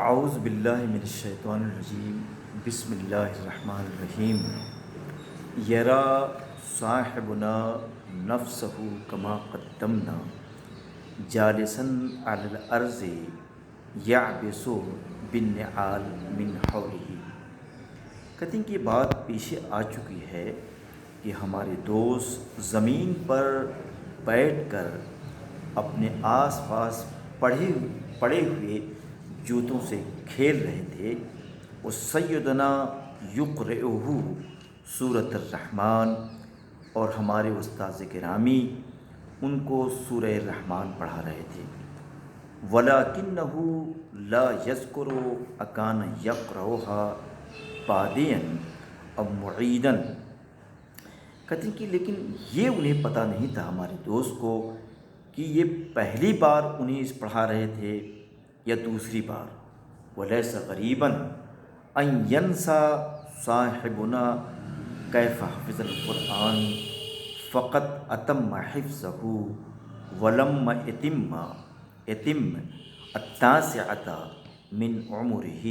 اعوذ باللہ من الشیطان الرجیم بسم اللہ الرحمن الرحیم یرا صاحبنا نفسہ کما قدمنا جالسا علی الارض یعبس بالنعال من حولہ۔ کہتے ہیں کہ یہ بات پیچھے آ چکی ہے کہ ہمارے دوست زمین پر بیٹھ کر اپنے آس پاس پڑے ہوئے جوتوں سے کھیل رہے تھے۔ وہ سیدنا یقرئہ سورۃ الرحمن، اور ہمارے استاذ گرامی ان کو سورہ الرحمن پڑھا رہے تھے۔ وَلَكِنَّهُ لَا يَذْكُرُ أَكَانَ يَقْرَؤُهَا بَادِيًا أَوْ مُعِيدًا۔ کہتے ہیں کہ لیکن یہ انہیں پتہ نہیں تھا ہمارے دوست کو کہ یہ پہلی بار انہیں پڑھا رہے تھے یا دوسری بار۔ وَلَيْسَ غَرِيبًا أَن يَنْسَى صَاحِبُنَا كَيْفَ حَفِظَ الْقُرْآنَ فَقَدْ أَتَمَّ حِفْظَهُ وَلَمَّ يَتِمَّ التَّاسِعَةَ مِنْ عُمُرِهِ۔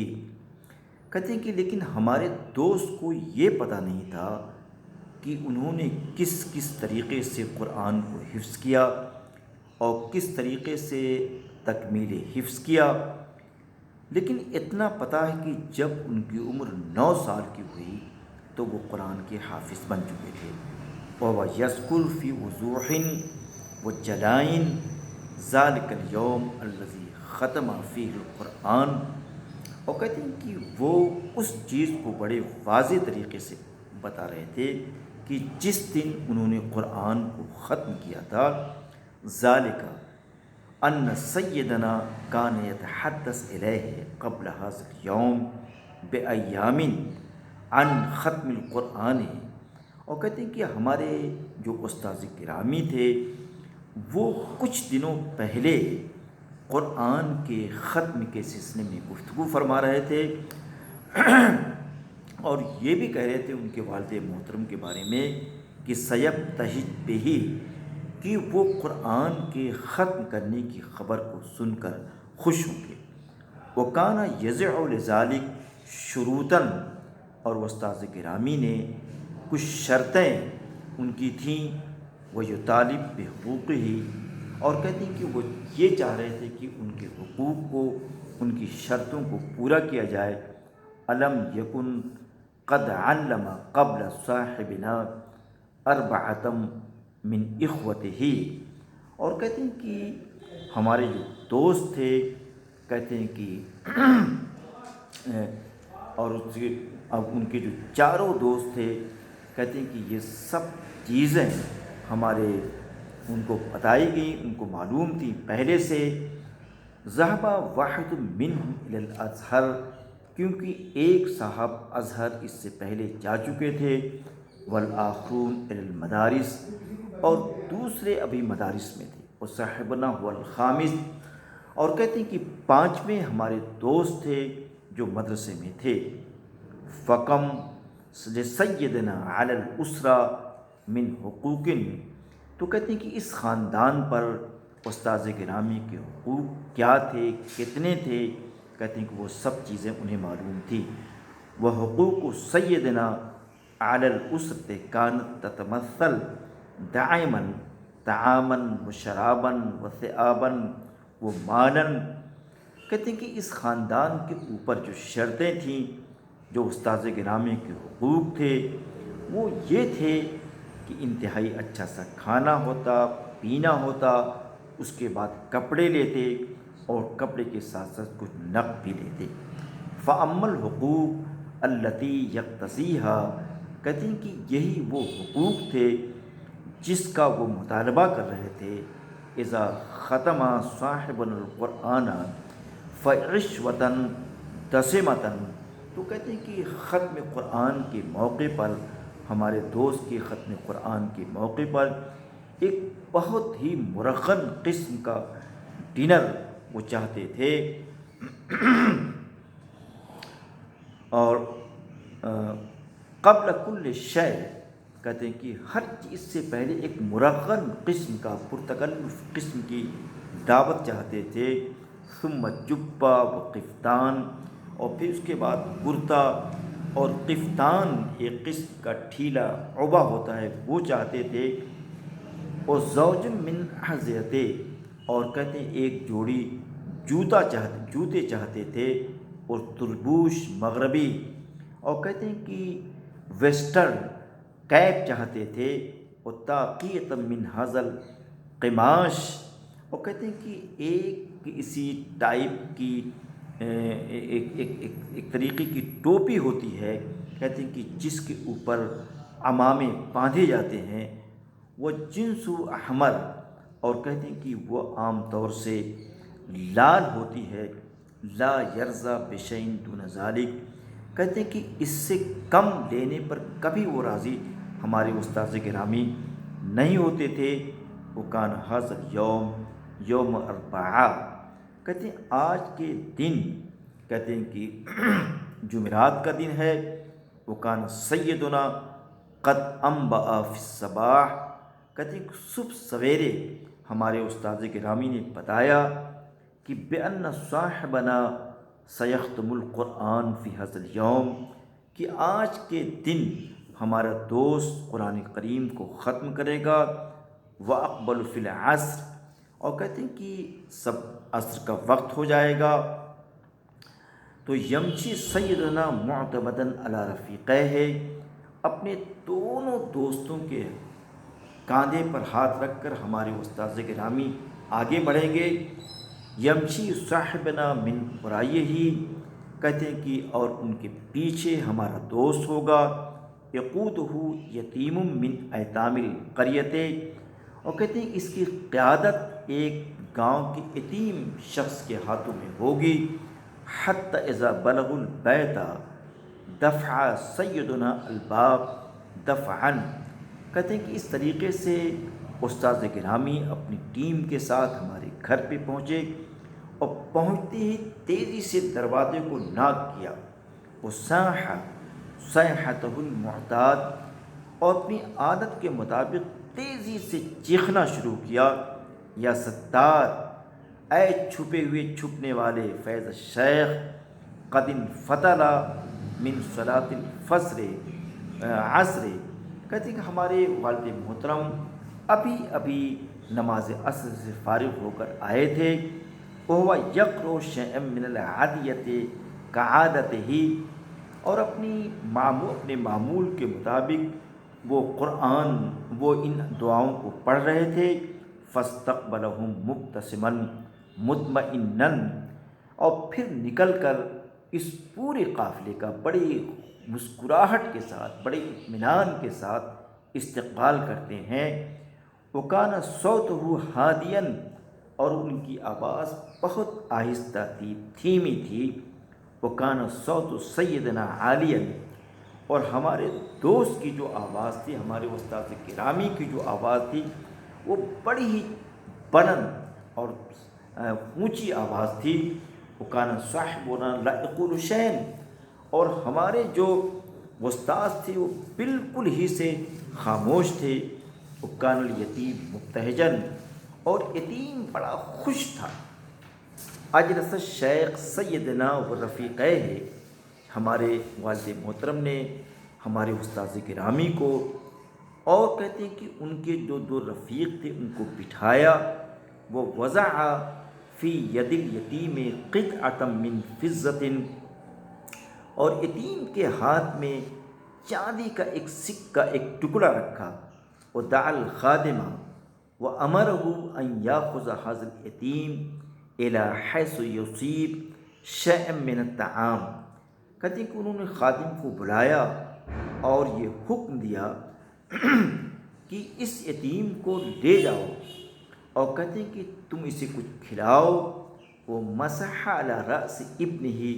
کہتے ہیں کہ لیکن ہمارے دوست کو یہ پتہ نہیں تھا کہ انہوں نے کس کس طریقے سے قرآن کو حفظ کیا اور کس طریقے سے تکمیل حفظ کیا، لیکن اتنا پتہ ہے کہ جب ان کی عمر 9 سال کی ہوئی تو وہ قرآن کے حافظ بن چکے تھے۔ وَهُوَ يَذْكُرُ فِي وُضُوحٍ وَجَلَاءٍ ذَلِكَ الْيَوْمَ الَّذِي خَتَمَ فِيهِ الْقُرْآنَ۔ اور کہتے ہیں کہ وہ اس چیز کو بڑے واضح طریقے سے بتا رہے تھے کہ جس دن انہوں نے قرآن کو ختم کیا تھا، ذَلِكَ ان سیدنا کان یتحدث الیہ قبل ھذا اليوم بایام عن ختم القرآن۔ اور کہتے ہیں کہ ہمارے جو استاذ گرامی تھے وہ کچھ دنوں پہلے قرآن کے ختم کے سلسلے میں گفتگو فرما رہے تھے، اور یہ بھی کہہ رہے تھے ان کے والد محترم کے بارے میں کہ سیبتہج بہ، کہ وہ قرآن کے ختم کرنے کی خبر کو سن کر خوش ہوں گے۔ وَكَانَ يَزِعُ لِذَلِكَ شُرُوطًا، اور استاذ گرامی نے کچھ شرطیں ان کی تھیں۔ وَيُطَالِبُ بِحُقُوقِهِ، اور کہتے ہیں کہ وہ یہ چاہ رہے تھے کہ ان کے حقوق کو، ان کی شرطوں کو پورا کیا جائے۔ أَلَمْ يَكُنْ قَدْ عَلَّمَ قَبْلَ صَاحِبِنَا أَرْبَعَةً من اخوتہ۔ اور کہتے ہیں کہ ہمارے جو دوست تھے، کہتے ہیں کہ اور اب ان کے جو چاروں دوست تھے، کہتے ہیں کہ یہ سب چیزیں ہمارے ان کو بتائی گئیں، ان کو معلوم تھیں پہلے سے۔ ذہب واحد منہم الی الازہر، کیونکہ ایک صاحب ازہر اس سے پہلے جا چکے تھے۔ والآخرون الی المدارس، اور دوسرے ابھی مدارس میں تھے۔ اور صاحبنا هو الخامس، اور کہتے ہیں کہ 5ویں ہمارے دوست تھے جو مدرسے میں تھے۔ فکم لسیدنا علی الاسرہ من حقوق، تو کہتے ہیں کہ اس خاندان پر استاذ گرامی کے حقوق کیا تھے، کتنے تھے، کہتے ہیں کہ وہ سب چیزیں انہیں معلوم تھی۔ وحقوق سیدنا علی الاسرۃ کانت تتمثل دائما طعاما وشرابا وثيابا ومالا۔ کہتے ہیں کہ اس خاندان کے اوپر جو شرطیں تھیں، جو استاذ گرامی کے حقوق تھے، وہ یہ تھے کہ انتہائی اچھا سا کھانا ہوتا، پینا ہوتا، اس کے بعد کپڑے لیتے، اور کپڑے کے ساتھ ساتھ کچھ نقد بھی لیتے۔ فَأَمَّا الْحُقُوقُ الَّتِي يَقْتَضِيهَا، کہتے ہیں کہ یہی وہ حقوق تھے جس کا وہ مطالبہ کر رہے تھے۔ اذا ختم صاحبنا القرآن فعشوة دسمة، تو کہتے ہیں کہ ختم قرآن کے موقع پر، ہمارے دوست کے ختم قرآن کے موقع پر ایک بہت ہی مرغن قسم کا ڈنر وہ چاہتے تھے، اور قبل کل شے، کہتے ہیں کہ ہر چیز سے پہلے ایک مرغن قسم کا، پرتکلف قسم کی دعوت چاہتے تھے۔ ثم جبہ و قفتان، اور پھر اس کے بعد کرتا اور قفتان، ایک قسم کا ڈھیلا عبا ہوتا ہے، وہ چاہتے تھے، اور زوج من حضرتے، اور کہتے ہیں ایک جوڑی جوتے چاہتے تھے، اور تربوش مغربی، اور کہتے ہیں کہ ویسٹرن کیپ چاہتے تھے، اور تاقیت من حضل قماش، اور کہتے ہیں کہ ایک اسی ٹائپ کی ایک طریقے کی ٹوپی ہوتی ہے، کہتے ہیں کہ جس کے اوپر عمامے باندھے جاتے ہیں، وہ جنس احمر، اور کہتے ہیں کہ وہ عام طور سے لال ہوتی ہے، لا یرضا بشین دون ذالک، کہتے ہیں کہ اس سے کم لینے پر کبھی وہ راضی ہمارے استاذ گرامی نہیں ہوتے تھے۔ وکان حاضر یوم اربعہ، کہتے ہیں آج کے دن، کہتے ہیں کہ جمعرات کا دن ہے، وکان سیدنا قد انبأ فی الصباح، کہتے ہیں کہ صبح سویرے ہمارے استاذ گرامی نے بتایا کہ بأن صاحبنا سیختم القرآن فی هذا اليوم، کہ آج کے دن ہمارا دوست قرآن کریم کو ختم کرے گا، وَأَقْبَلُ فِي الْعَصْرِ، اور کہتے ہیں کہ سب عصر کا وقت ہو جائے گا، تو یمشی سیدنا معتمدن علی رفیقہ، اپنے دونوں دوستوں کے کاندھے پر ہاتھ رکھ کر ہمارے استاذ گرامی آگے بڑھیں گے، یمشی صاحبنا من ورائہ، کہتے ہیں کہ اور ان کے پیچھے ہمارا دوست ہوگا، یقودہ یتیم من ایتام القریۃ، اور کہتے ہیں اس کی قیادت ایک گاؤں کے یتیم شخص کے ہاتھوں میں ہوگی، حتی اذا بلغ البیت دفع سیدنا الباب دفعا، کہتے ہیں کہ اس طریقے سے استاذ گرامی اپنی ٹیم کے ساتھ ہمارے گھر پہ پہنچے، اور پہنچتے ہی تیزی سے دروازے کو ناک کیا، وصاح صیحتہ المعتاد، اور اپنی عادت کے مطابق تیزی سے چیخنا شروع کیا، یا ستار، اے چھپے ہوئے چھپنے والے فیض الشیخ، قد انفتل من صلاۃ الفجر عصر، کہتے ہیں کہ ہمارے والد محترم ابھی نماز عصر سے فارغ ہو کر آئے تھے، وہو یقرؤ شیئا من العادیۃ کعادتہ، اور اپنے معمول کے مطابق وہ ان دعاؤں کو پڑھ رہے تھے، فاستقبلہم مبتسما مطمئنا، اور پھر نکل کر اس پورے قافلے کا بڑی مسکراہٹ کے ساتھ، بڑے اطمینان کے ساتھ استقبال کرتے ہیں، وکان صوتہ ہادیا، اور ان کی آواز بہت آہستہ تھی، دھیمی تھی، وکان صوت سیدنا عالیا، اور ہمارے دوست کی جو آواز تھی، ہمارے استاذ گرامی کی جو آواز تھی، وہ بڑی ہی بلند اور اونچی آواز تھی، وکان صاحبنا لا یقول شیئا، اور ہمارے جو استاذ تھے وہ بالکل ہی سے خاموش تھے، وکان الیتیم مبتہجا، اور یتیم بڑا خوش تھا، اجلس الشیخ سیدنا و رفیقہ، ہمارے والد محترم نے ہمارے استاذ گرامی کو اور کہتے ہیں کہ ان کے جو دو رفیق تھے ان کو بٹھایا، وہ وضع فی ید الیتیم قطعۃ من فضۃ، اور یتیم کے ہاتھ میں چاندی کا ایک سکہ، ایک ٹکڑا رکھا، ودعا الخادم وامرہ ان یاخذ ھذا الیتیم الی حیث یصیب شیئا من الطعام، کہتے ہیں کہ انہوں نے خادم کو بلایا اور یہ حکم دیا کہ اس یتیم کو لے جاؤ، اور کہتے ہیں کہ تم اسے کچھ کھلاؤ، وہ مسح علی رأس ابنہ،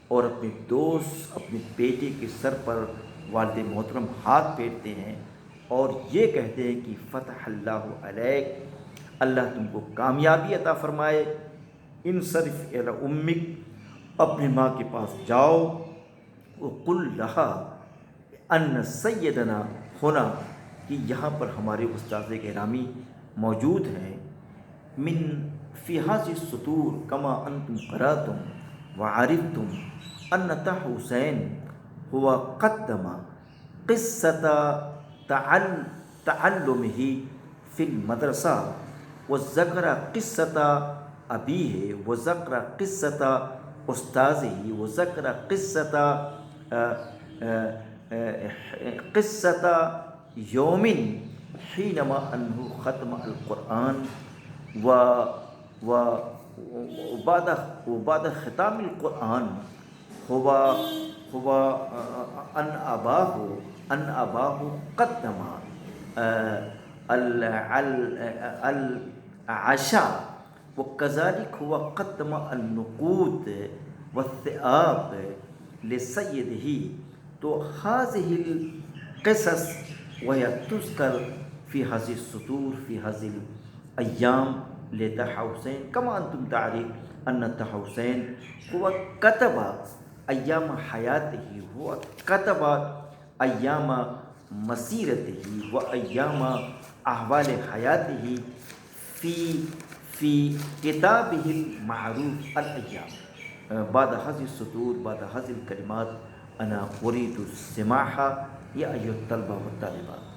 اور اپنے دوست، اپنے بیٹے کے سر پر والد محترم ہاتھ پھیرتے ہیں اور یہ کہتے ہیں کہ فتح اللہ علیک، اللہ تم کو کامیابی عطا فرمائے، انصرف الی امک، اپنی ماں کے پاس جاؤ، وقل لہا ان سیدنا ہونا، کہ یہاں پر ہمارے استاذ گرامی موجود ہیں، من في هذه السطور كما أنتم قرأتم وعرفتم أن طه حسين هو قدم قصة تعلمه في المدرسة وذكر قصة أبيه وذكر قصة أستاذه وذكر قصة يوم حينما أنه ختم القرآن وبعد ختام القرآن هو أن أباه قدم العشاء وكذلك هو قدم النقود والثياب لسيده. تو هذه القصص وهي تذكر في هذه السطور في هذه الأيام لطه حسين. كما أنتم تعرف أن طه حسين هو كتب أيام حياته، هو كتب أيام مسيرته وأيام أحوال حياته في كتابه المعروف الأيام. بعد هذه السطور بعد هذه الكلمات أنا أريد السماحة يا أيها الطلبة والطالبات.